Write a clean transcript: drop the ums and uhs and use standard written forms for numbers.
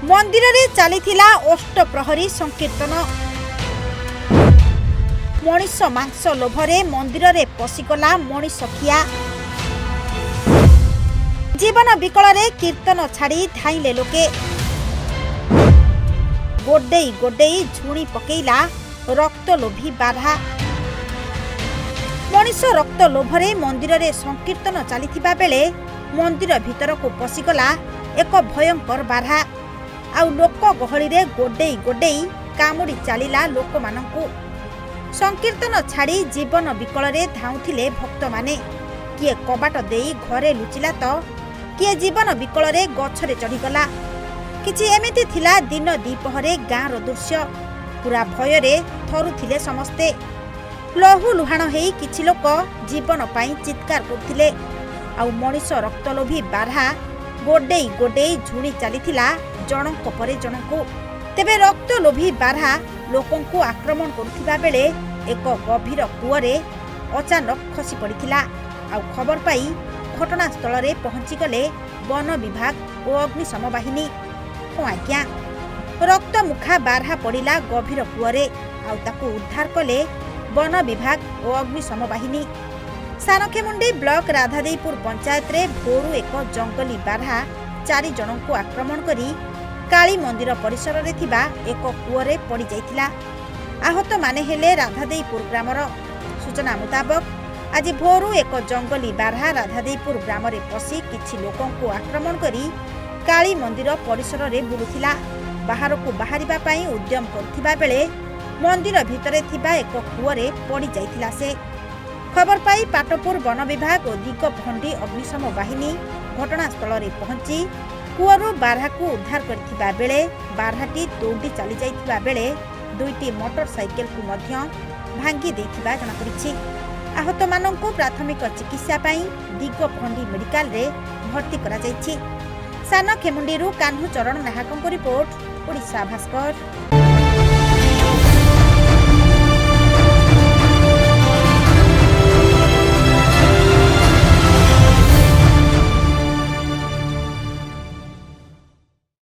मंदिर रे चलीथिला अष्टप्रहरी संकीर्तन। मनीष मांस लोभरे मंदिर रे पशिगला मनीष खिया। जीवन विकल रे कीर्तन छाड़ी धाइले लोके। गोडेई गोडेई झुणी पकेइला रक्त लोभी बाधा। मनीष रक्त लोभरे मंदिर रे संकीर्तन चलीथिबा बेले मंदिर भितर को पशिगला एक भयंकर बाधा। आउ लोक गहली रे गोडेई गोडेई कामुड़ी चलीला लोक मानंकु। संकीर्तन छाड़ी जीवन विकल रे धाउथिले भक्त माने। किए कबाट देई घरे लुचिला तो किए जीवन विकल रे गछरे चढ़ीगला। किछि एमिति थिला दिन दीपहरे गाँर दृश्य। पूरा भय रे थरुथिले समस्ते। लहु लुहाण हेई किछि लोक जीवन पाई चित्कार करथिले। आउ मनीष रक्तलोभी बाधा गोडेई गोडेई झुणी चलीथिला जनक परे जनकु। तेबे रक्तलोभी बाधा लोकंकु आक्रमण करुथिबा बेले एक गभीर कूअरे अचानक खसी पड़िथिला। आउ खबर पाई घटनास्थल रे पहुंची गले वन विभाग और अग्निशम बाहिनी। आज्ञा रक्त मुखा बारहा पड़िला गभीर कूअरे। आउ ताकु उद्धार कले वन विभाग और अग्निशम बाहिनी। सानखेमुंडी ब्लॉक राधादेईपुर पंचायत रे भोरु एक जंगली बारहा 4 जनंकु आक्रमण करी काली मंदिर परिसर रे थिबा एक कूअरे पड़ी जाइथिला। आहत माने हेले राधादेईपुर ग्रामर। सूचना मुताबक आज भोरु एक जंगली बारहा राधादेईपुर ग्राम रे पसी किछि लोकंकु आक्रमण करी काली मंदिर परिसर रे बुलुथिला। बाहरकु बाहरिबा पई उद्यम करथिबा बेले मंदिर भितरे थिबा एक कूअरे पड़ी जाइथिला से। खबर पाई पाटपुर वन विभाग और दिगभंडी अग्निशम बाहिनी घटनास्थल रे पहुंची कूअरु बारहाकु उद्धार करथिबा बेले बारहाटी दौड़ी चली जाइथिबा बेले 2टी मोटरसाइकेल को मध्य भांगी देथिबा जଣା पड़िछि। आहत मानंकु प्राथमिक चिकित्सा पाई दिगभंडी मेडिकल रे भर्ती करा जाइछि। सानखेमुंडीरु कान्हू चरण नाहकंको रिपोर्ट ओडिशा भास्कर।